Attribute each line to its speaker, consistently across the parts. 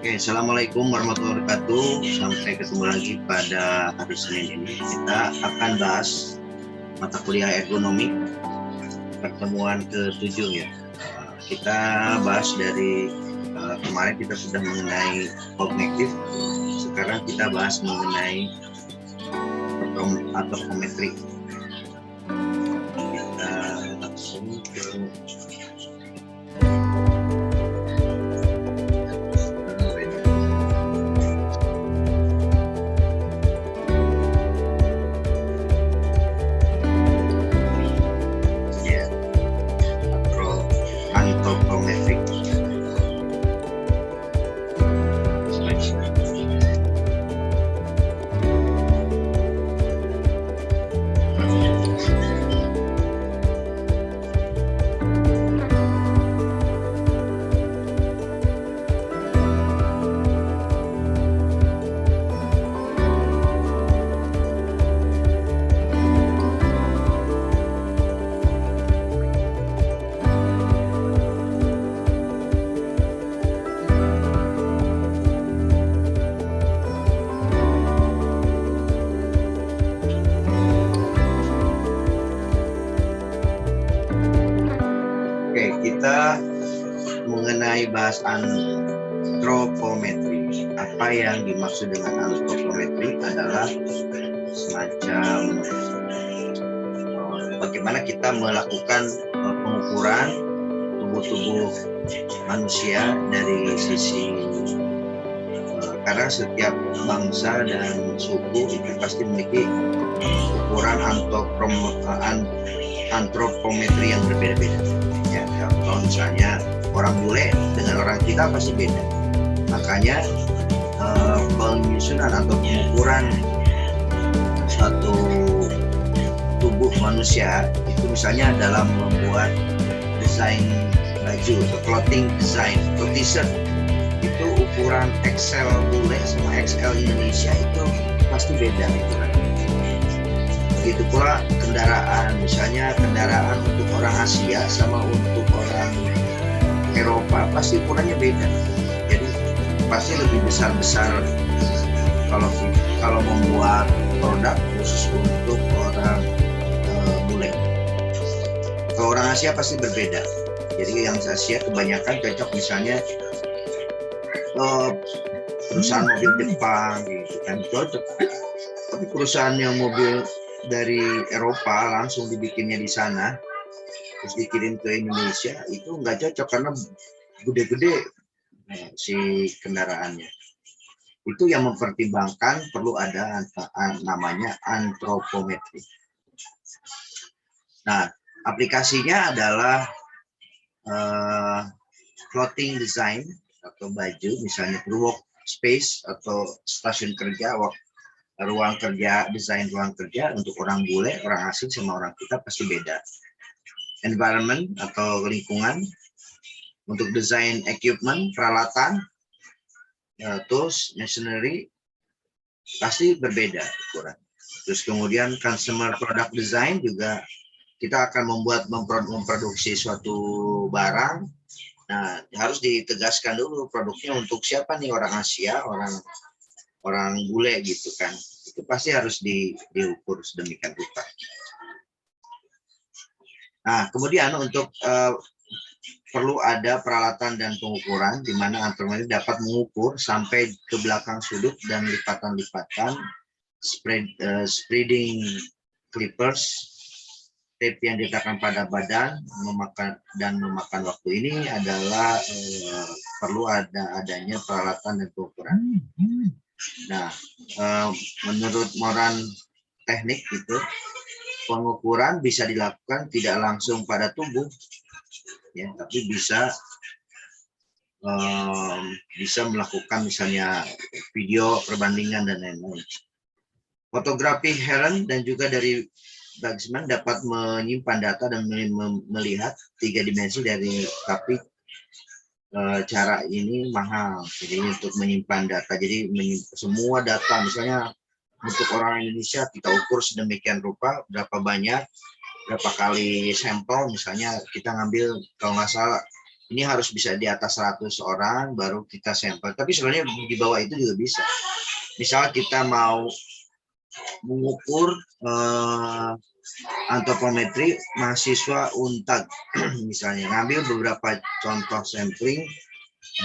Speaker 1: Oke, Assalamualaikum warahmatullahi wabarakatuh. Sampai ketemu lagi pada hari Senin ini. Kita akan bahas mata kuliah ergonomi pertemuan ke-7 ya. Kita bahas dari kemarin kita sudah mengenai kognitif. Sekarang kita bahas mengenai antropometri. Kita langsung ke antropometri. Kita mengenai bahas antropometri. Apa yang dimaksud dengan antropometri adalah semacam bagaimana kita melakukan pengukuran tubuh manusia dari sisi karena setiap bangsa dan suku itu pasti memiliki ukuran antropometri yang berbeda-beda. Ya, kalau misalnya orang bule dengan orang kita pasti beda. Makanya penyusunan atau pengukuran suatu tubuh manusia itu misalnya dalam membuat desain baju atau clothing design atau t-shirt, itu ukuran XL bule sama XL Indonesia itu pasti beda ukuran. Begitu pula kendaraan, misalnya kendaraan untuk orang Asia sama untuk orang Eropa pasti ukurannya beda. Jadi pasti lebih besar kalau membuat produk khusus untuk orang bule. Kalau orang Asia pasti berbeda. Jadi yang Asia kebanyakan cocok misalnya perusahaan mobil Jepang gitu kan cocok. Tapi perusahaan yang mobil dari Eropa langsung dibikinnya di sana terus dikirim ke Indonesia itu nggak cocok karena gede-gede si kendaraannya. Itu yang mempertimbangkan perlu ada namanya antropometri. Nah, aplikasinya adalah clothing design atau baju, misalnya workspace atau stasiun kerja, ruang kerja, desain ruang kerja untuk orang bule, orang asing sama orang kita pasti beda. Environment atau lingkungan, untuk desain equipment, peralatan, tools, machinery pasti berbeda ukuran. Terus kemudian consumer product design juga kita akan memproduksi suatu barang. Nah, harus ditegaskan dulu produknya untuk siapa nih, orang Asia, orang bule gitu kan, itu pasti harus diukur sedemikian rupa. Nah, kemudian untuk perlu ada peralatan dan pengukuran di mana antropometri dapat mengukur sampai ke belakang sudut dan lipatan-lipatan, spreading clippers, tape yang diletakkan pada badan, memakan waktu. Ini adalah perlu adanya peralatan dan pengukuran. Nah, menurut Moran teknik itu pengukuran bisa dilakukan tidak langsung pada tubuh, ya, tapi bisa melakukan misalnya video perbandingan dan lain-lain. Fotografi Heron dan juga dari Bagsman dapat menyimpan data dan melihat 3 dimensi tapi cara ini mahal, jadi untuk menyimpan data, jadi semua data misalnya untuk orang Indonesia kita ukur sedemikian rupa, berapa banyak, berapa kali sampel, misalnya kita ngambil kalau nggak salah Ini harus bisa di atas 100 orang baru kita sampel. Tapi sebenarnya di bawah itu juga bisa. Misal kita mau mengukur antropometri mahasiswa Untag, misalnya ngambil beberapa contoh sampling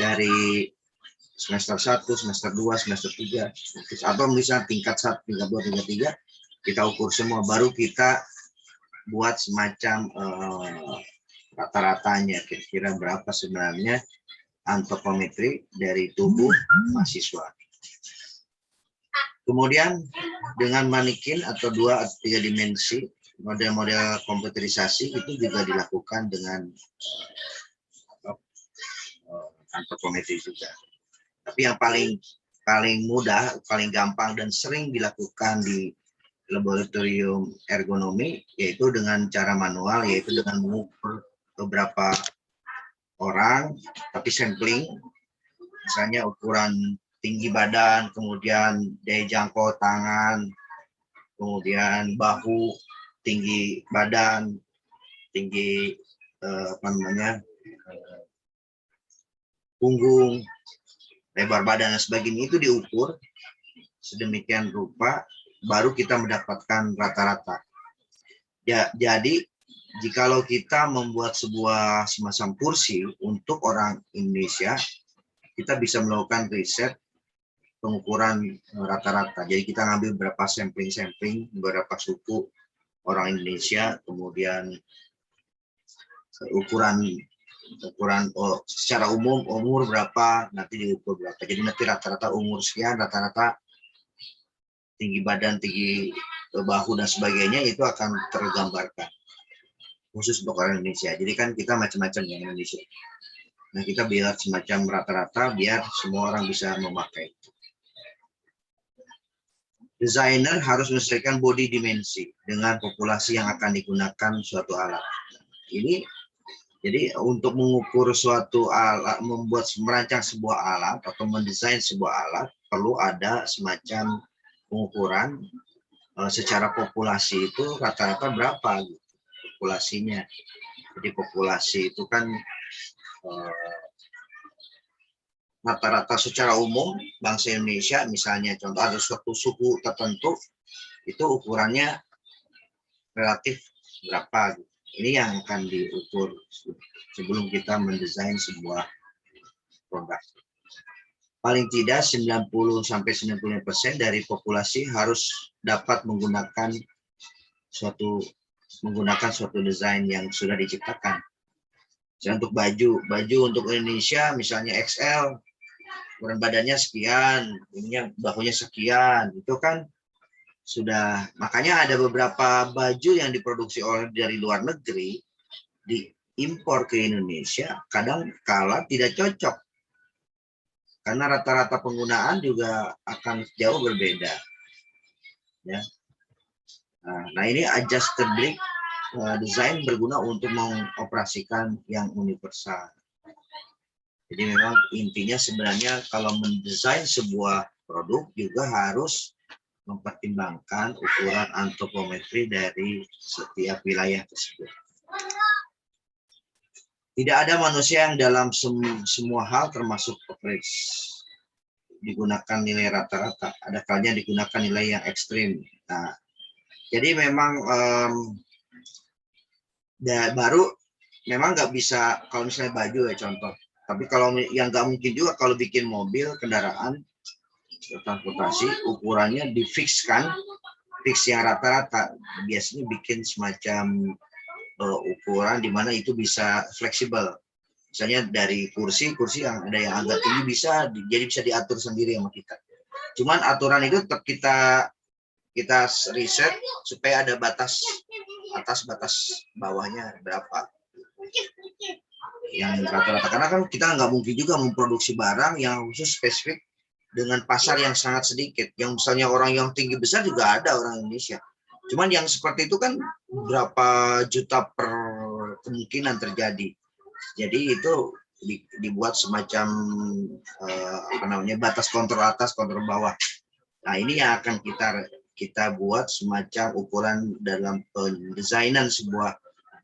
Speaker 1: dari semester 1, semester 2, semester 3, atau misalnya tingkat 1, tingkat 2, tingkat 3, kita ukur semua, baru kita buat semacam rata-ratanya, kira-kira berapa sebenarnya antropometri dari tubuh mahasiswa. Kemudian dengan manikin atau 2 atau 3 dimensi, model-model komputerisasi itu juga dilakukan dengan antropometri juga. Tapi yang paling mudah, paling gampang dan sering dilakukan di laboratorium ergonomi yaitu dengan cara manual, yaitu dengan mengukur beberapa orang, tapi sampling, misalnya ukuran tinggi badan, kemudian daya jangkau tangan, kemudian bahu, tinggi badan, tinggi punggung, lebar badan dan sebagainya, itu diukur sedemikian rupa, baru kita mendapatkan rata-rata. Ya, jadi jikalau kita membuat sebuah semacam kursi untuk orang Indonesia, kita bisa melakukan riset pengukuran rata-rata. Jadi kita ngambil beberapa sampling, beberapa suku orang Indonesia, kemudian ukuran secara umum umur berapa, nanti diukur berapa. Jadi nanti rata-rata umur sekian, rata-rata tinggi badan, tinggi bahu dan sebagainya itu akan tergambarkan khusus untuk orang Indonesia. Jadi kan kita macam-macam ya Indonesia. Nah, kita biar semacam rata-rata biar semua orang bisa memakai. Desainer harus menyesuaikan body dimensi dengan populasi yang akan digunakan suatu alat. Ini jadi untuk mengukur suatu alat, merancang sebuah alat atau mendesain sebuah alat perlu ada semacam pengukuran secara populasi itu rata-rata berapa gitu, populasinya. Jadi populasi itu kan rata-rata secara umum bangsa Indonesia, misalnya contoh ada suatu suku tertentu itu ukurannya relatif berapa gitu. Ini yang akan diukur sebelum kita mendesain sebuah produk. Paling tidak 90-95% dari populasi harus dapat menggunakan suatu desain yang sudah diciptakan. Misalnya untuk baju untuk Indonesia misalnya XL, ukuran badannya sekian, ininya bahunya sekian, itu kan sudah, makanya ada beberapa baju yang diproduksi dari luar negeri diimpor ke Indonesia, kadang kala tidak cocok karena rata-rata penggunaan juga akan jauh berbeda ya. Nah ini adjustable desain berguna untuk mengoperasikan yang universal. Jadi memang intinya sebenarnya kalau mendesain sebuah produk juga harus mempertimbangkan ukuran antropometri dari setiap wilayah tersebut. Tidak ada manusia yang dalam semua hal termasuk digunakan nilai rata-rata. Ada kalanya digunakan nilai yang ekstrim. Nah, jadi memang baru memang nggak bisa kalau misalnya baju ya contoh. Tapi kalau yang nggak mungkin juga kalau bikin mobil, kendaraan, transportasi, ukurannya difikskan, fix yang rata-rata. Biasanya bikin semacam ukuran di mana itu bisa fleksibel. Misalnya dari kursi yang ada yang agak tinggi jadi bisa diatur sendiri sama kita. Cuman aturan itu tetap kita riset supaya ada batas atas, batas bawahnya berapa. Yang rata-rata, karena kan kita nggak mungkin juga memproduksi barang yang khusus spesifik dengan pasar yang sangat sedikit. Yang misalnya orang yang tinggi besar juga ada orang Indonesia. Cuman yang seperti itu kan berapa juta per kemungkinan terjadi. Jadi itu dibuat semacam batas kontrol atas, kontrol bawah. Nah ini yang akan kita buat semacam ukuran dalam pendesainan sebuah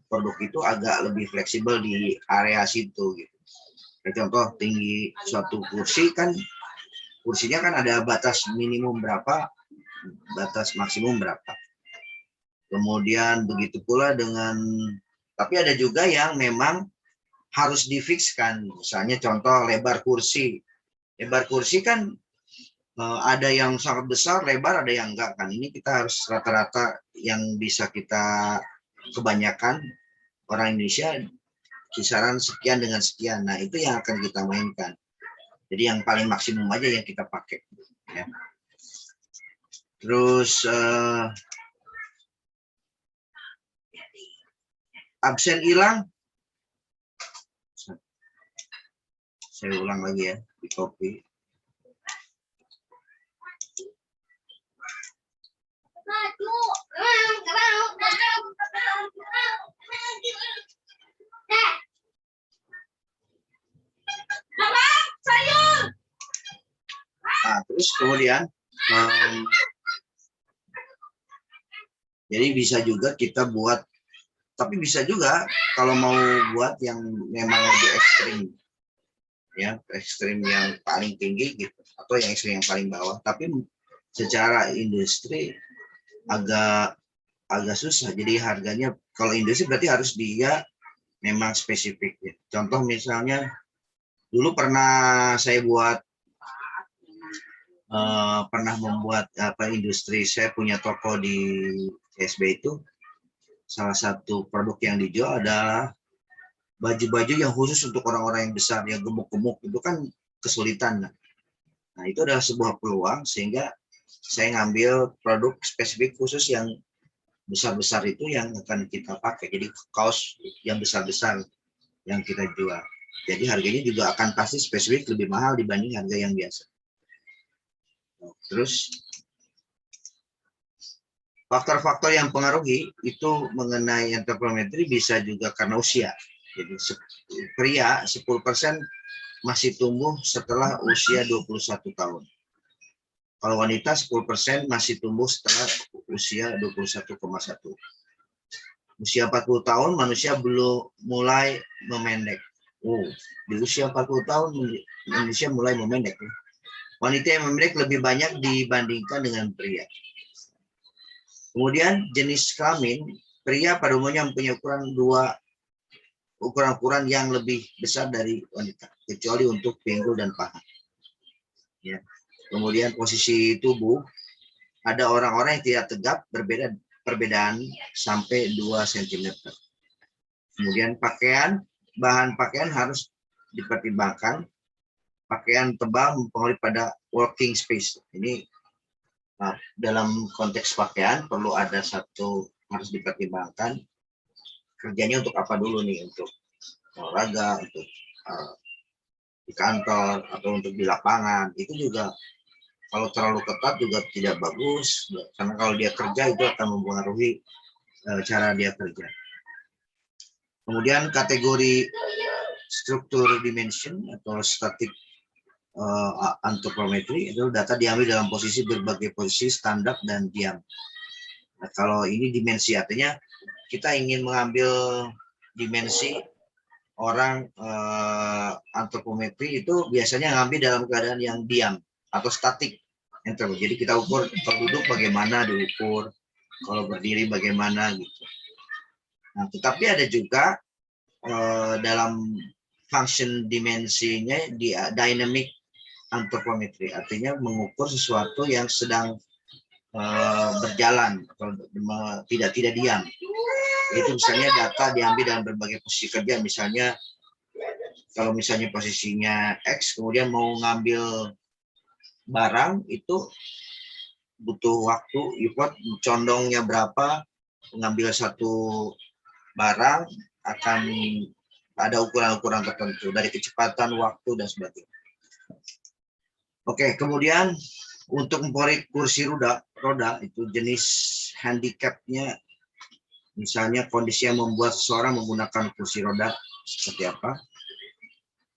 Speaker 1: produk itu agak lebih fleksibel di area situ gitu. Contoh tinggi suatu kursi kan, kursinya kan ada batas minimum berapa, batas maksimum berapa. Kemudian begitu pula dengan, tapi ada juga yang memang harus difikskan. Misalnya contoh lebar kursi. Lebar kursi kan ada yang sangat besar lebar, ada yang enggak kan. Ini kita harus rata-rata yang bisa kita kebanyakan orang Indonesia kisaran sekian dengan sekian. Nah, itu yang akan kita mainkan. Jadi yang paling maksimum aja yang kita pakai. Ya. Terus absen hilang. Saya ulang lagi ya, di copy. Nah, terus kemudian jadi bisa juga kita buat, tapi bisa juga kalau mau buat yang memang lebih ekstrim, ya ekstrim yang paling tinggi gitu, atau yang ekstrim yang paling bawah. Tapi secara industri agak susah. Jadi harganya kalau industri berarti harus dia memang spesifik. Ya. Contoh misalnya dulu pernah saya buat pernah membuat industri. Saya punya toko di CSB itu, salah satu produk yang dijual adalah baju-baju yang khusus untuk orang-orang yang besar, yang gemuk-gemuk, itu kan kesulitan. Nah, itu adalah sebuah peluang sehingga saya ngambil produk spesifik khusus yang besar-besar itu yang akan kita pakai. Jadi kaos yang besar-besar yang kita jual. Jadi harganya juga akan pasti spesifik lebih mahal dibanding harga yang biasa. Terus faktor-faktor yang pengaruhi itu mengenai antropometri bisa juga karena usia. Jadi pria 10% masih tumbuh setelah usia 21 tahun. Kalau wanita 10% masih tumbuh setelah usia 21,1. Usia 40 tahun manusia belum mulai memendek. Di usia 40 tahun manusia mulai memendek. Wanita yang memendek lebih banyak dibandingkan dengan pria. Kemudian jenis kelamin, pria pada umumnya mempunyai ukuran yang lebih besar dari wanita, kecuali untuk pinggul dan paha. Ya. Kemudian posisi tubuh, ada orang-orang yang tidak tegap, perbedaan sampai 2 cm. Kemudian bahan pakaian harus dipertimbangkan. Pakaian tebal mempengaruhi pada working space. Ini dalam konteks pakaian perlu ada satu harus dipertimbangkan. Kerjanya untuk apa dulu nih? Untuk olahraga, untuk di kantor, atau untuk di lapangan. Itu juga kalau terlalu ketat juga tidak bagus. Karena kalau dia kerja itu akan mempengaruhi cara dia kerja. Kemudian kategori struktur dimension atau static antropometri itu data diambil dalam berbagai posisi standar dan diam. Nah, kalau ini dimensi artinya kita ingin mengambil dimensi orang antropometri itu biasanya ngambil dalam keadaan yang diam atau statik. Jadi kita ukur kalau duduk bagaimana diukur, kalau berdiri bagaimana gitu. Nah, tetapi ada juga dalam function dimensinya di dynamic antropometri, artinya mengukur sesuatu yang sedang berjalan atau tidak diam. Itu misalnya data diambil dalam berbagai posisi kerja, misalnya kalau misalnya posisinya X kemudian mau ngambil barang itu butuh waktu, condongnya berapa, mengambil satu barang akan ada ukuran-ukuran tertentu dari kecepatan, waktu dan sebagainya. Oke, kemudian untuk memperoleh kursi roda itu jenis handicapnya, misalnya kondisi yang membuat seseorang menggunakan kursi roda seperti apa,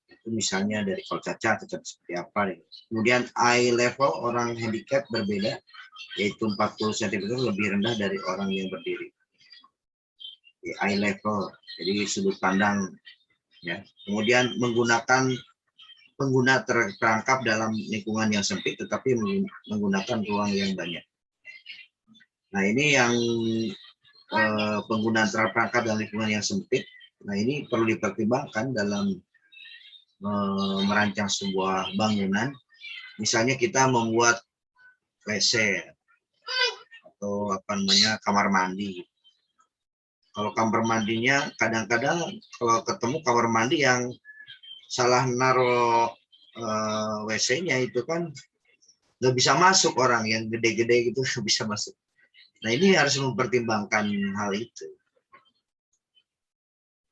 Speaker 1: itu misalnya dari kalau cacat seperti apa. Kemudian eye level orang handicap berbeda, yaitu 40 cm lebih rendah dari orang yang berdiri. di eye level, jadi sudut pandang ya. Kemudian pengguna terperangkap dalam lingkungan yang sempit tetapi menggunakan ruang yang banyak. Nah, ini yang penggunaan terperangkap dalam lingkungan yang sempit. Nah, ini perlu dipertimbangkan dalam merancang sebuah bangunan. Misalnya kita membuat WC atau kamar mandi. Kalau kamar mandinya kadang-kadang kalau ketemu kamar mandi yang salah naruh WC-nya itu kan nggak bisa masuk, orang yang gede-gede gitu nggak bisa masuk. Nah, ini harus mempertimbangkan hal itu.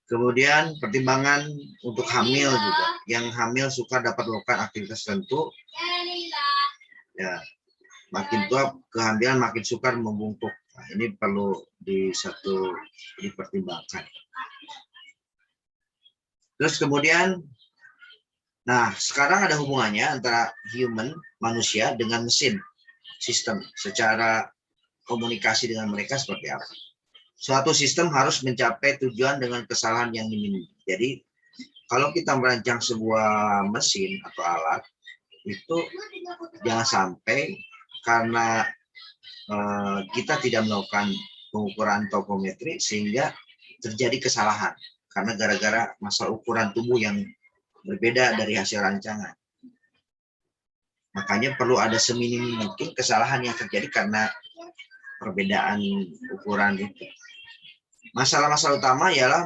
Speaker 1: Kemudian pertimbangan untuk hamil juga. Yang hamil suka dapat melakukan aktivitas tertentu. Ya, makin tua kehamilan makin sukar membungkuk. Nah, ini perlu dipertimbangkan. Terus kemudian, nah sekarang ada hubungannya antara manusia dengan mesin, sistem. Secara komunikasi dengan mereka seperti apa? Suatu sistem harus mencapai tujuan dengan kesalahan yang minim. Jadi kalau kita merancang sebuah mesin atau alat, itu jangan sampai karena kita tidak melakukan pengukuran topometri sehingga terjadi kesalahan karena gara-gara masalah ukuran tubuh yang berbeda dari hasil rancangan. Makanya perlu ada seminim mungkin kesalahan yang terjadi karena perbedaan ukuran itu. Masalah-masalah utama ialah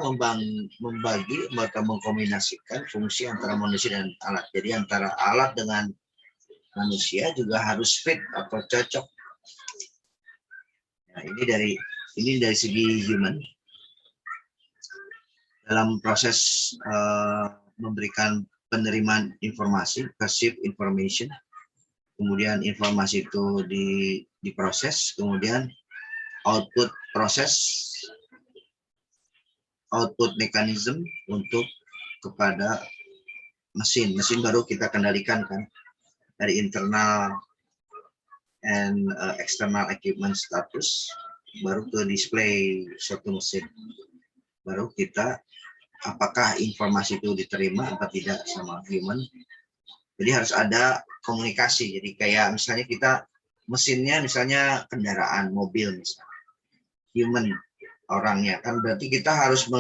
Speaker 1: membagi atau mengkombinasikan fungsi antara manusia dan alat. Jadi antara alat dengan manusia juga harus fit atau cocok. Nah, ini dari segi human. Dalam proses memberikan penerimaan informasi, receive information, kemudian informasi itu diproses, kemudian output proses, output mekanisme untuk kepada mesin baru kita kendalikan kan dari internal and external equipment status baru ke display suatu mesin, baru kita apakah informasi itu diterima atau tidak sama human. Jadi harus ada komunikasi. Jadi kayak misalnya kita mesinnya misalnya kendaraan mobil misalnya, human orangnya kan, berarti kita harus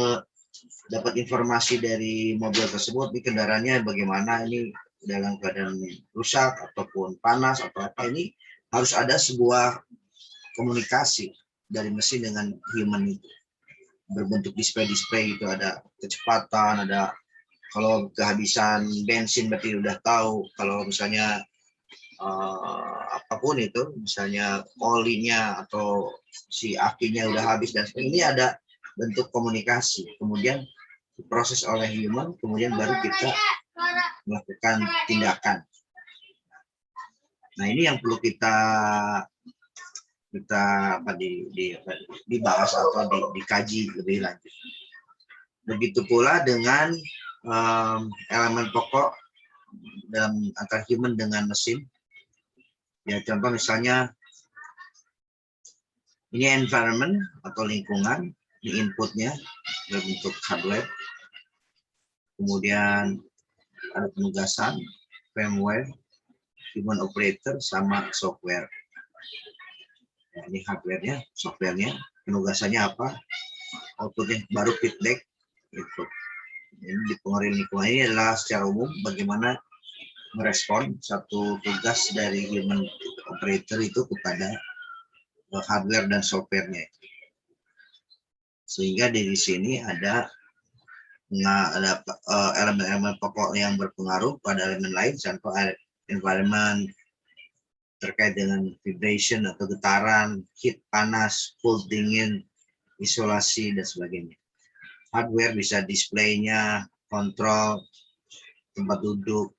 Speaker 1: dapat informasi dari mobil tersebut, di kendaraannya bagaimana, ini dalam keadaan rusak ataupun panas atau apa. Ini harus ada sebuah komunikasi dari mesin dengan human itu berbentuk display itu, ada kecepatan, ada kalau kehabisan bensin berarti udah tahu, kalau misalnya apapun itu, misalnya olinya atau si akinya udah habis dan sebagainya. Ini ada bentuk komunikasi, kemudian diproses oleh human, kemudian baru kita melakukan tindakan. Nah, ini yang perlu kita dibahas atau dikaji lebih lanjut. Begitu pula dengan elemen pokok dalam antara human dengan mesin. Ya, contoh misalnya ini environment atau lingkungan, ini inputnya berbentuk hardware, kemudian ada penugasan, firmware, human operator, sama software. Ya, ini hardware-nya, software-nya, penugasannya apa, outputnya baru feedback input. Ini dipengaruhi lingkungan. Ini adalah secara umum bagaimana merespon satu tugas dari human operator itu kepada hardware dan software-nya. Sehingga dari sini ada elemen-elemen pokok yang berpengaruh pada elemen lain, contoh environment terkait dengan vibration atau getaran, heat panas, cold dingin, isolasi dan sebagainya. Hardware bisa displaynya, kontrol, tempat duduk,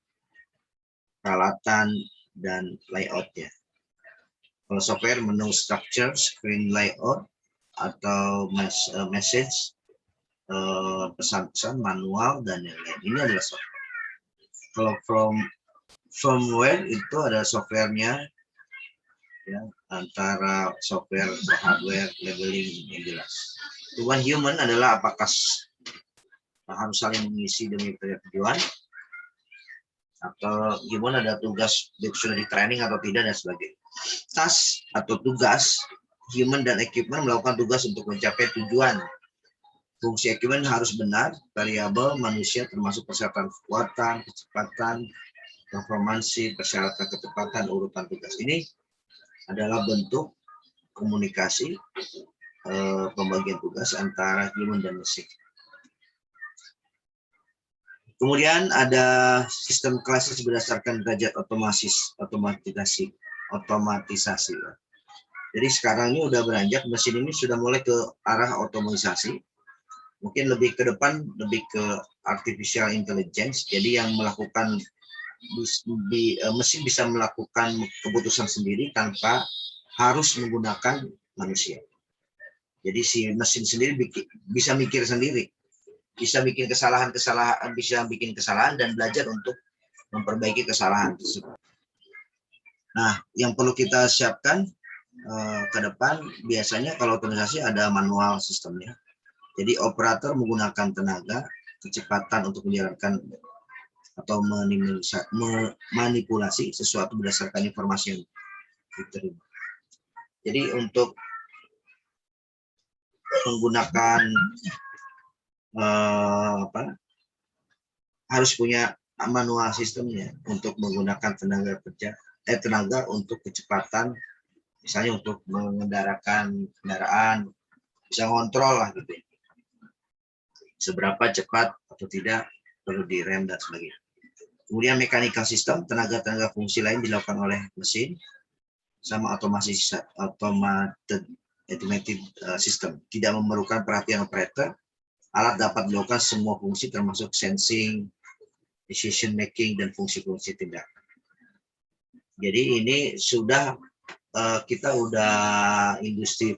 Speaker 1: peralatan, dan layoutnya. Kalau software, menu structure, screen layout, atau message, pesan-pesan, manual, dan lain-lain. Ini adalah software. Kalau firmware itu ada softwarenya, ya, antara software dan hardware, labeling yang jelas. Tujuan human adalah apakah harus saling mengisi demi tujuan, atau human ada tugas sudah di training atau tidak dan sebagainya. Task atau tugas, human dan equipment melakukan tugas untuk mencapai tujuan. Fungsi equipment harus benar, variabel manusia termasuk persyaratan kekuatan, kecepatan, performansi, persyaratan ketepatan, urutan tugas. Ini adalah bentuk komunikasi pembagian tugas antara human dan mesin. Kemudian ada sistem klasis berdasarkan derajat otomatisasi. Jadi sekarang ini udah beranjak, mesin ini sudah mulai ke arah otomatisasi. Mungkin lebih ke depan, lebih ke artificial intelligence. Jadi yang melakukan mesin bisa melakukan keputusan sendiri tanpa harus menggunakan manusia. Jadi si mesin sendiri bisa mikir sendiri, bisa bikin kesalahan dan belajar untuk memperbaiki kesalahan tersebut. Nah, yang perlu kita siapkan ke depan biasanya kalau otomatisasi ada manual sistemnya. Jadi operator menggunakan tenaga, kecepatan untuk menjalankan atau memanipulasi sesuatu berdasarkan informasi yang diterima. Jadi untuk menggunakan harus punya manual sistemnya untuk menggunakan tenaga untuk kecepatan, misalnya untuk mengendarakan kendaraan, bisa ngontrol lah gitu, seberapa cepat atau tidak, perlu direm dan sebagainya. Kemudian mechanical system, tenaga fungsi lain dilakukan oleh mesin, sama automated system, tidak memerlukan perhatian operator. Alat dapat melakukan semua fungsi termasuk sensing, decision making, dan fungsi-fungsi tindakan. Jadi ini sudah kita udah industri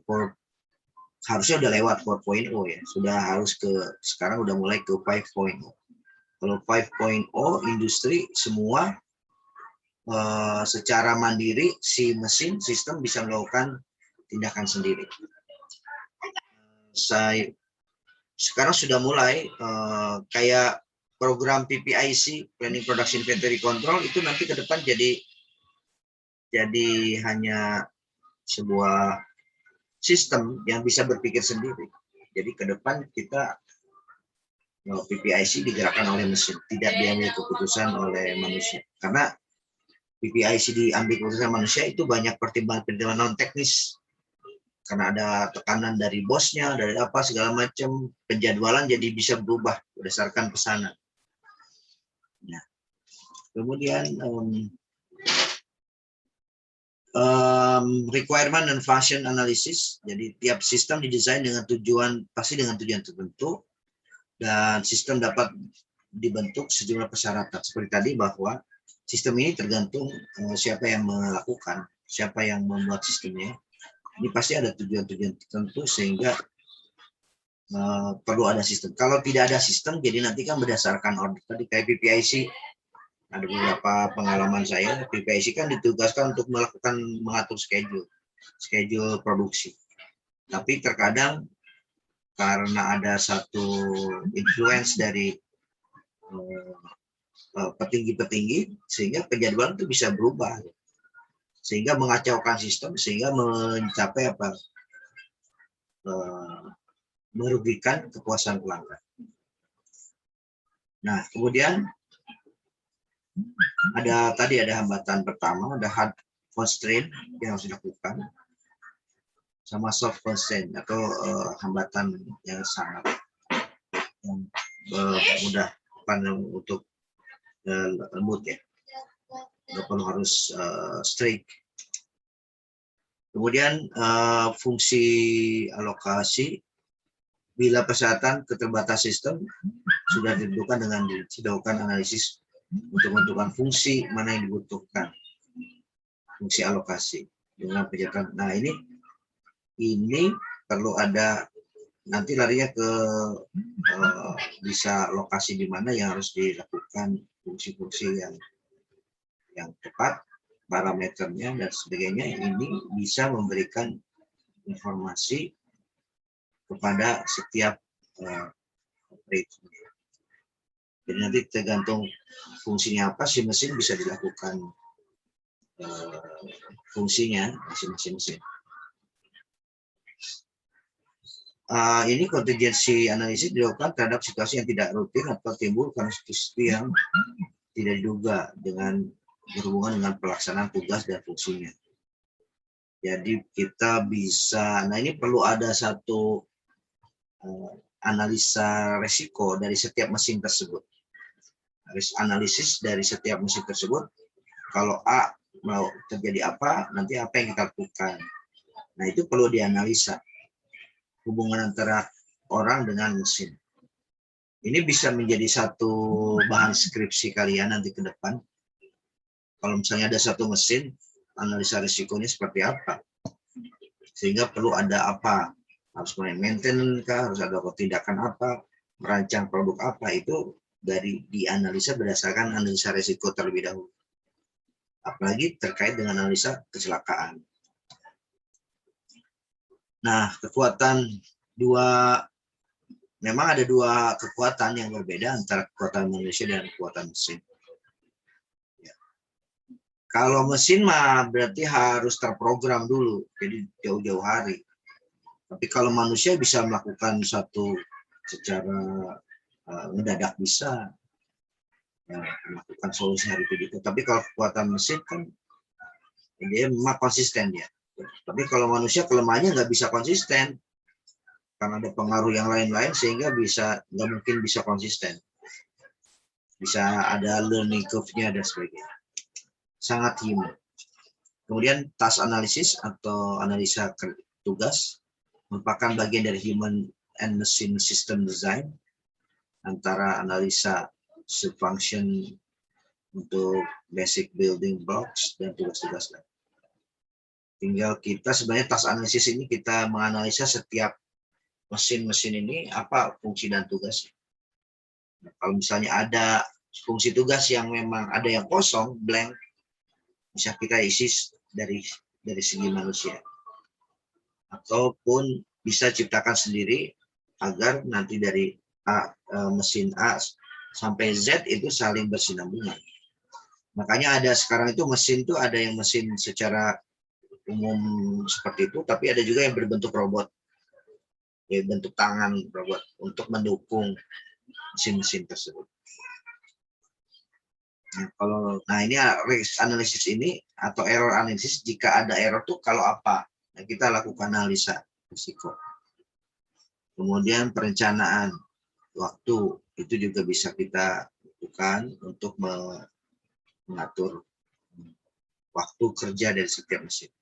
Speaker 1: harusnya udah lewat 4.0 ya, sudah harus sekarang udah mulai ke 5.0. Kalau 5.0 industri semua secara mandiri, si mesin sistem bisa melakukan tindakan sendiri. Sekarang sudah mulai kayak program PPIC, Planning Production Inventory Control, itu nanti ke depan jadi hanya sebuah sistem yang bisa berpikir sendiri. Jadi ke depan kita PPIC digerakkan oleh mesin, tidak diambil keputusan oleh manusia. Karena PPIC diambil keputusan manusia itu banyak pertimbangan non teknis. Karena ada tekanan dari bosnya, dari apa segala macam, penjadwalan jadi bisa berubah berdasarkan pesanan. Nah, kemudian requirement and function analysis. Jadi tiap sistem didesain dengan tujuan tertentu, dan sistem dapat dibentuk sejumlah persyaratan. Seperti tadi bahwa sistem ini tergantung siapa yang melakukan, siapa yang membuat sistemnya. Ini pasti ada tujuan-tujuan tertentu sehingga perlu ada sistem. Kalau tidak ada sistem, jadi nanti kan berdasarkan order. Tadi kayak PPIC, ada beberapa pengalaman saya, PPIC kan ditugaskan untuk mengatur schedule produksi. Tapi terkadang karena ada satu influence dari petinggi-petinggi, sehingga penjadwalan itu bisa berubah. Sehingga mengacaukan sistem, sehingga mencapai merugikan kepuasan pelanggan. Nah, kemudian ada hambatan pertama, ada hard constraint yang harus dilakukan, sama soft constraint atau hambatan yang sangat mudah untuk lembut ya. Nggak perlu harus strict. Kemudian fungsi alokasi, bila persyaratan keterbatasan sistem sudah ditentukan dengan dilakukan analisis untuk menentukan fungsi mana yang dibutuhkan, fungsi alokasi dengan pencatatan. Nah ini perlu ada, nanti larinya ke bisa lokasi di mana yang harus dilakukan fungsi-fungsi yang tepat, parameternya dan sebagainya. Ini bisa memberikan informasi kepada setiap operator. Jadi nanti tergantung fungsinya apa, si mesin bisa dilakukan fungsinya masing-masing mesin. Ini contingency analisis dilakukan terhadap situasi yang tidak rutin atau timbul karena situasi yang tidak diduga dengan berhubungan dengan pelaksanaan tugas dan fungsinya. Jadi kita bisa, nah ini perlu ada satu analisa resiko dari setiap mesin tersebut. Analisis dari setiap mesin tersebut, kalau A mau terjadi apa, nanti apa yang kita lakukan. Nah itu perlu dianalisa hubungan antara orang dengan mesin. Ini bisa menjadi satu bahan skripsi kalian nanti ke depan. Kalau misalnya ada satu mesin, analisa risikonya seperti apa. Sehingga perlu ada apa, harus maintenance kah, harus ada tindakan apa, merancang produk apa, itu dari dianalisa berdasarkan analisa risiko terlebih dahulu. Apalagi terkait dengan analisa kecelakaan. Nah, memang ada dua kekuatan yang berbeda antara kekuatan manusia dan kekuatan mesin. Kalau mesin mah berarti harus terprogram dulu, jadi jauh-jauh hari. Tapi kalau manusia bisa melakukan satu secara mendadak bisa, ya, melakukan solusi hari itu. Tapi kalau kekuatan mesin kan dia memang konsisten ya. Tapi kalau manusia kelemahannya nggak bisa konsisten karena ada pengaruh yang lain-lain sehingga nggak mungkin bisa konsisten. Bisa ada learning curve-nya dan sebagainya. Sangat human. Kemudian task analysis atau analisa tugas merupakan bagian dari human and machine system design antara analisa subfunction untuk basic building blocks dan tugas-tugas lain. Tinggal kita sebenarnya task analysis ini kita menganalisa setiap mesin-mesin ini apa fungsi dan tugasnya. Nah, kalau misalnya ada fungsi tugas yang memang ada yang kosong, blank, bisa kita isi dari segi manusia. Ataupun bisa ciptakan sendiri agar nanti dari mesin A sampai Z itu saling bersinambungan. Makanya ada sekarang itu mesin itu ada yang mesin secara umum seperti itu, tapi ada juga yang berbentuk robot, ya, bentuk tangan robot untuk mendukung mesin-mesin tersebut. Nah, ini risk analysis ini atau error analysis, jika ada error tuh kalau apa? Nah, kita lakukan analisa risiko. Kemudian perencanaan waktu itu juga bisa kita lakukan untuk mengatur waktu kerja dari setiap mesin.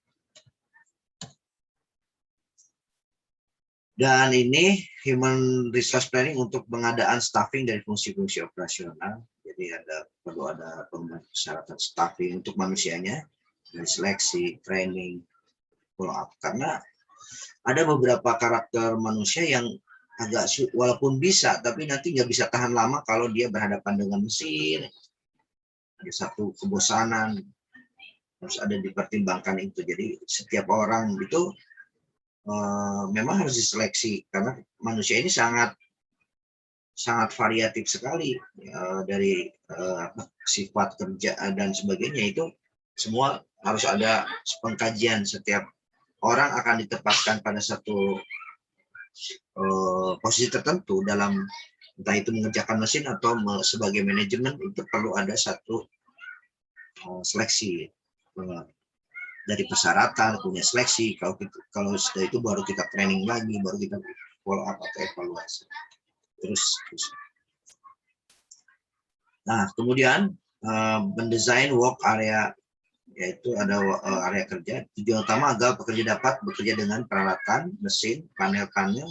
Speaker 1: Dan ini human resource planning untuk pengadaan staffing dari fungsi-fungsi operasional. Jadi perlu ada persyaratan staffing untuk manusianya, dari seleksi, training, follow up. Karena ada beberapa karakter manusia yang agak walaupun bisa, tapi nanti nggak bisa tahan lama kalau dia berhadapan dengan mesin. Ada satu kebosanan, harus ada dipertimbangkan itu. Jadi setiap orang itu memang harus diseleksi karena manusia ini sangat variatif sekali dari sifat kerja dan sebagainya, itu semua harus ada pengkajian. Setiap orang akan ditempatkan pada satu posisi tertentu dalam entah itu mengerjakan mesin atau sebagai manajemen, itu perlu ada satu seleksi dari persyaratan, punya seleksi. Kalau sudah itu baru kita training lagi, baru kita follow up atau evaluasi. Terus. Nah, kemudian mendesain work area, yaitu ada area kerja. Tujuan utama agar pekerja dapat bekerja dengan peralatan, mesin, panel-panel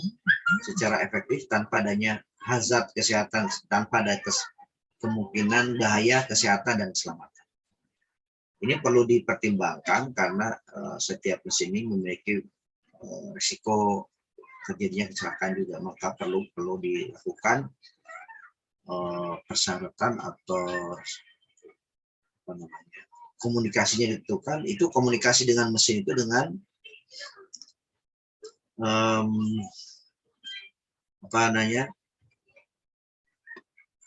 Speaker 1: secara efektif tanpa adanya hazard kesehatan, tanpa ada kemungkinan bahaya kesehatan dan keselamatan. Ini perlu dipertimbangkan karena setiap mesin ini memiliki risiko terjadinya kecelakaan juga, maka perlu dilakukan persyaratan atau apa namanya, komunikasinya ditentukan. Itu komunikasi dengan mesin itu dengan apa namanya,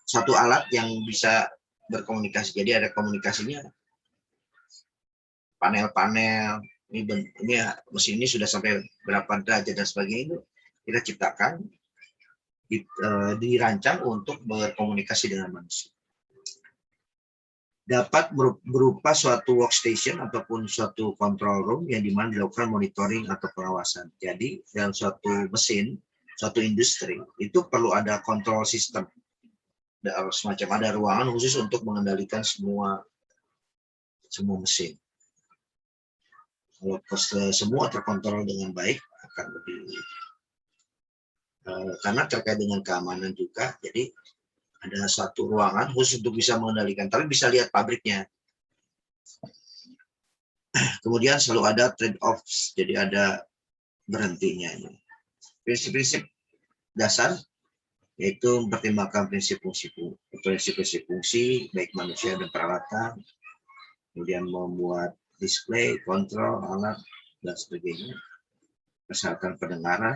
Speaker 1: satu alat yang bisa berkomunikasi. Jadi ada komunikasinya, panel-panel, ini mesin ini sudah sampai berapa derajat dan sebagainya, itu kita ciptakan, dirancang untuk berkomunikasi dengan manusia. Dapat berupa suatu workstation ataupun suatu control room yang dimana dilakukan monitoring atau pengawasan. Jadi dalam suatu mesin, suatu industri itu perlu ada control system, semacam ada ruangan khusus untuk mengendalikan semua mesin. Kalau semua terkontrol dengan baik akan lebih, karena terkait dengan keamanan juga. Jadi ada satu ruangan khusus untuk bisa mengendalikan, tapi bisa lihat pabriknya. Kemudian selalu ada trade-off, jadi ada berhentinya. Prinsip-prinsip dasar yaitu mempertimbangkan prinsip fungsi baik manusia dan peralatan, kemudian membuat display, kontrol, alat, dan sebagainya, persyaratan pendengaran,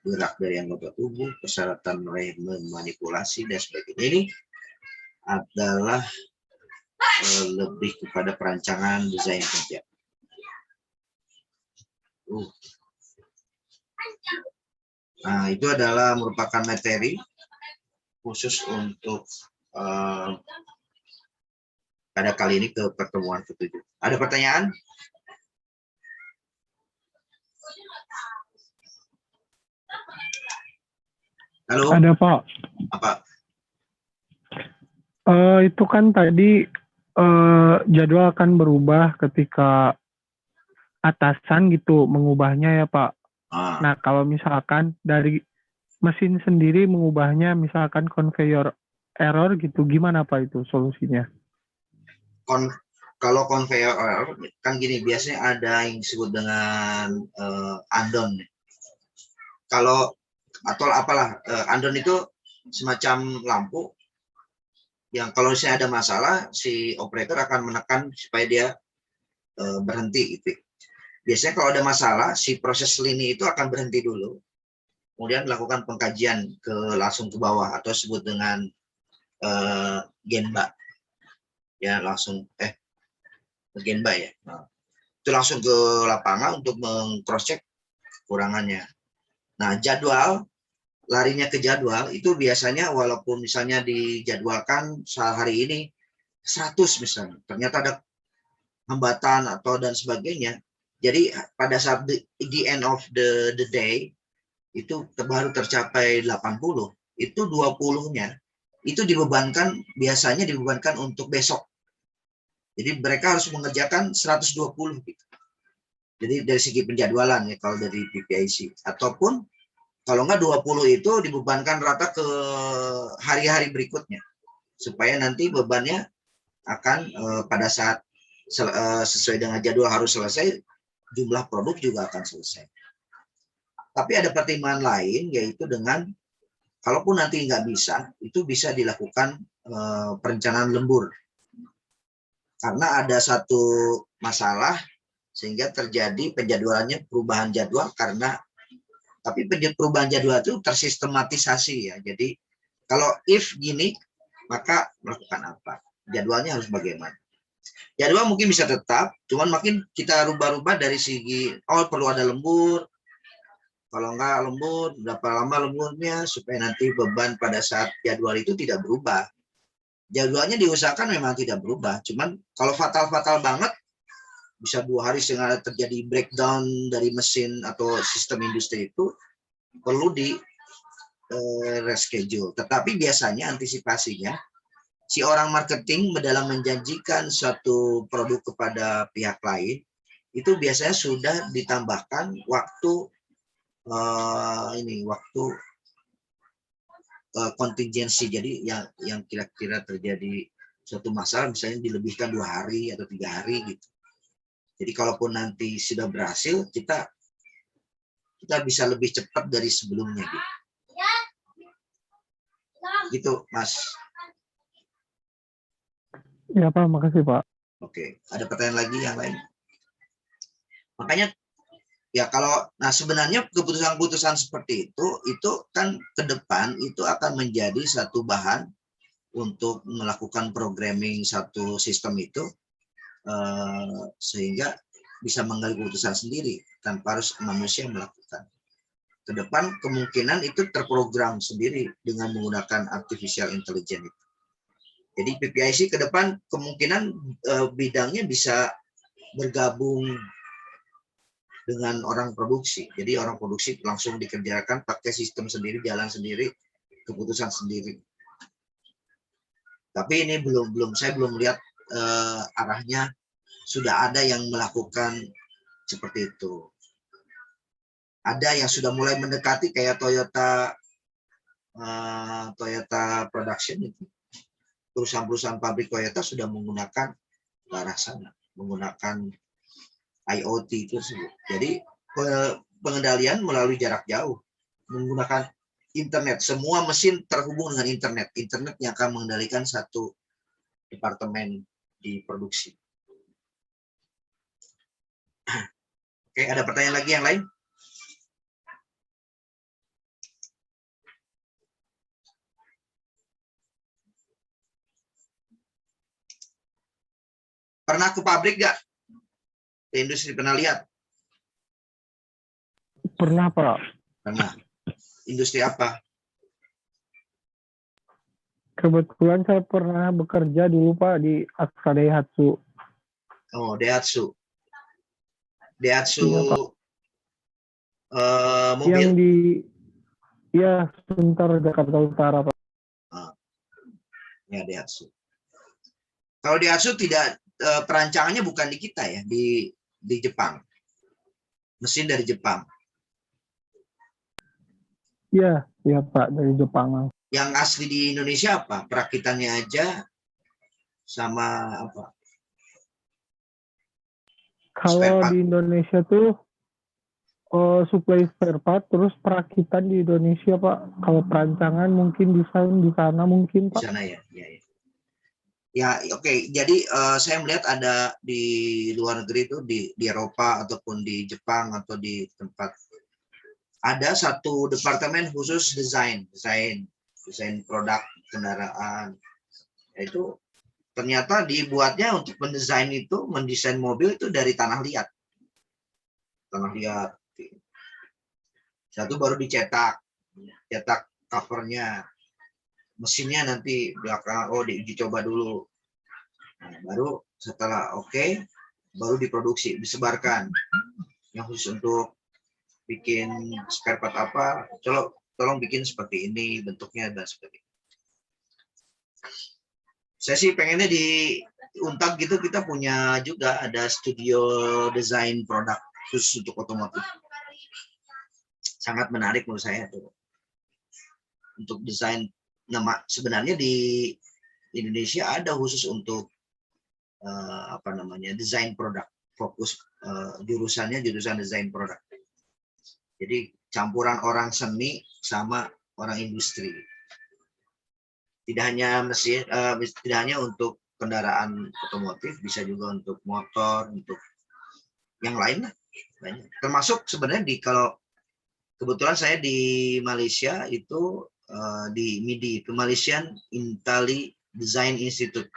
Speaker 1: gerak dari anggota tubuh, persyaratan memanipulasi, dan sebagainya. Ini adalah lebih kepada perancangan desain kerja. Nah, itu adalah merupakan materi khusus untuk pada kali ini ke pertemuan ke-7. Ada pertanyaan? Halo?
Speaker 2: Ada, Pak.
Speaker 1: Apa?
Speaker 2: Itu kan tadi jadwal akan berubah ketika atasan gitu mengubahnya ya, Pak. Nah, kalau misalkan dari mesin sendiri mengubahnya, misalkan conveyor error gitu, gimana Pak itu solusinya?
Speaker 1: Kalau conveyor error kan gini, biasanya ada yang disebut dengan andon. Kalau atau apalah, andon itu semacam lampu yang kalau misalnya ada masalah, si operator akan menekan supaya dia berhenti gitu. Biasanya kalau ada masalah, si proses lini itu akan berhenti dulu, kemudian melakukan pengkajian langsung ke bawah, atau disebut dengan genba. Ya langsung genba ya. Nah, itu langsung ke lapangan untuk meng-cross check kekurangannya. Nah, larinya ke jadwal itu biasanya walaupun misalnya dijadwalkan sehari ini 100 misalnya, ternyata ada hambatan atau dan sebagainya. Jadi pada saat the end of the day itu baru tercapai 80, itu 20-nya itu biasanya dibebankan untuk besok. Jadi mereka harus mengerjakan 120 gitu. Jadi dari segi penjadwalan ya kalau dari PPIC, ataupun kalau enggak 20 itu dibebankan rata ke hari-hari berikutnya supaya nanti bebannya akan pada saat sesuai dengan jadwal harus selesai, jumlah produk juga akan selesai. Tapi ada pertimbangan lain, yaitu dengan kalaupun nanti nggak bisa, itu bisa dilakukan perencanaan lembur. Karena ada satu masalah sehingga terjadi penjadwalannya perubahan jadwal tapi perubahan jadwal itu tersistematisasi ya. Jadi kalau if gini, maka melakukan apa? Jadwalnya harus bagaimana? Jadwal mungkin bisa tetap, cuman makin kita rubah-rubah dari segi perlu ada lembur. Kalau enggak lembur, berapa lama lemburnya supaya nanti beban pada saat jadwal itu tidak berubah. Jadwalnya diusahakan memang tidak berubah, cuman kalau fatal-fatal banget bisa 2 hari sehingga terjadi breakdown dari mesin atau sistem industri, itu perlu di reschedule. Tetapi biasanya antisipasinya si orang marketing dalam menjanjikan suatu produk kepada pihak lain itu biasanya sudah ditambahkan waktu kontingensi. Jadi yang kira-kira terjadi suatu masalah misalnya dilebihkan 2 hari atau 3 hari gitu. Jadi kalaupun nanti sudah berhasil, kita bisa lebih cepat dari sebelumnya gitu. Gitu, Mas.
Speaker 2: Ya Pak, makasih Pak.
Speaker 1: Oke, ada pertanyaan lagi yang lain? Makanya Ya kalau, nah sebenarnya keputusan-keputusan seperti itu kan ke depan itu akan menjadi satu bahan untuk melakukan programming satu sistem itu, sehingga bisa mengambil keputusan sendiri tanpa harus manusia melakukan. Ke depan kemungkinan itu terprogram sendiri dengan menggunakan artificial intelligence. Jadi PPIC ke depan kemungkinan bidangnya bisa bergabung dengan orang produksi. Jadi orang produksi langsung dikerjakan pakai sistem sendiri, jalan sendiri, keputusan sendiri. Tapi ini saya belum lihat arahnya. Sudah ada yang melakukan seperti itu. Ada yang sudah mulai mendekati kayak Toyota Production itu. Perusahaan-perusahaan pabrik Toyota sudah menggunakan ke arah sana, menggunakan IoT tersebut. Jadi pengendalian melalui jarak jauh, menggunakan internet. Semua mesin terhubung dengan internet. Internet yang akan mengendalikan satu departemen di produksi. Oke, ada pertanyaan lagi yang lain? Pernah ke pabrik nggak? Ke industri, pernah lihat?
Speaker 2: Pernah, Pak.
Speaker 1: Pernah. Industri apa?
Speaker 2: Kebetulan saya pernah bekerja dulu, Pak, di Aksa Daihatsu.
Speaker 1: Oh, Daihatsu. Daihatsu
Speaker 2: Iya, Pak.
Speaker 1: mobil?
Speaker 2: Yang di Sunter, Jakarta Utara, Pak.
Speaker 1: Ya, Daihatsu. Kalau Daihatsu tidak, perancangannya bukan di kita ya, di Jepang. Mesin dari Jepang.
Speaker 2: Iya, Pak, dari Jepang.
Speaker 1: Yang asli di Indonesia apa? Perakitannya aja sama apa?
Speaker 2: Kalau di Indonesia tuh supply spare part, terus perakitan di Indonesia, Pak. Kalau perancangan mungkin desain di sana mungkin, Pak.
Speaker 1: Di sana ya. Ya, oke. Jadi saya melihat ada di luar negeri itu, di Eropa ataupun di Jepang atau di tempat, ada satu departemen khusus desain produk kendaraan. Itu ternyata dibuatnya untuk mendesain mobil itu dari tanah liat. Satu baru cetak covernya, mesinnya nanti belakang diuji coba dulu. Nah, baru setelah oke, baru diproduksi, disebarkan. Yang khusus untuk bikin spare part apa, tolong bikin seperti ini bentuknya dan sebagainya. Saya sih pengennya di Untag gitu kita punya juga ada studio desain produk khusus untuk otomotif. Sangat menarik menurut saya tuh. Untuk desain, sebenarnya di Indonesia ada khusus untuk desain produk. Fokus jurusan desain produk. Jadi campuran orang seni sama orang industri. Tidak hanya untuk kendaraan otomotif, bisa juga untuk motor, untuk yang lain lah. Banyak. Termasuk sebenarnya kalau kebetulan saya di Malaysia itu di MIDI, itu Malaysian Intelli Design Institute.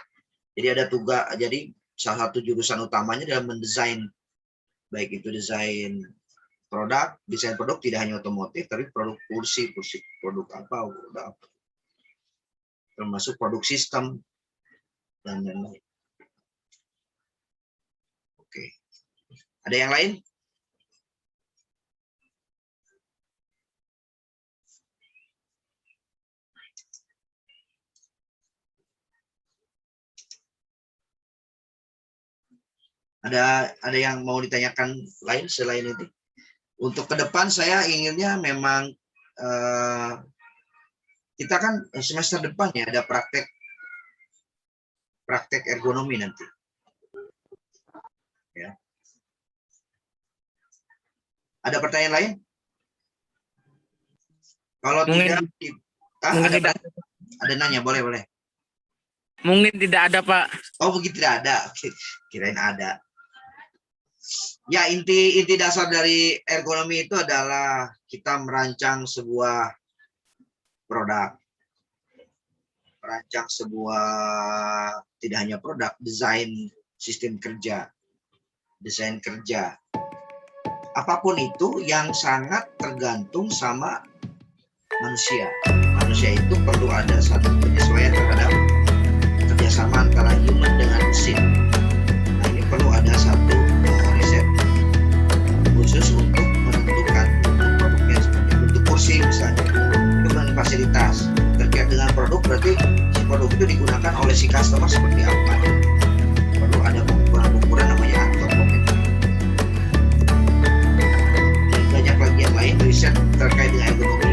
Speaker 1: Jadi ada tugas, jadi salah satu jurusan utamanya adalah mendesain, baik itu desain produk tidak hanya otomotif, tapi produk kursi produk apa, termasuk produk sistem dan lain-lain. Oke, ada yang lain? Ada yang mau ditanyakan lain selain itu? Untuk ke depan saya inginnya memang kita kan semester depan ya ada praktek ergonomi nanti. Ya. Ada pertanyaan lain? Kalau
Speaker 3: mungkin,
Speaker 1: tidak, ada nanya, boleh.
Speaker 3: Mungkin tidak ada, Pak.
Speaker 1: Oh, begitu tidak ada. Kirain ada. Ya, inti dasar dari ergonomi itu adalah kita merancang sebuah produk, merancang sebuah tidak hanya produk, desain sistem kerja, desain kerja. Apapun itu yang sangat tergantung sama manusia. Manusia itu perlu ada satu penyesuaian terhadap kerjasama antara human dengan mesin. Nah, ini perlu ada satu riset khusus untuk menentukan produknya seperti untuk kursi misalnya, itu dengan fasilitas terkait dengan produk, berarti si produk itu digunakan oleh si customer seperti apa. Perlu ada ukuran namanya antropometri. Dan banyak lagi yang lain riset terkait dengan ergonomi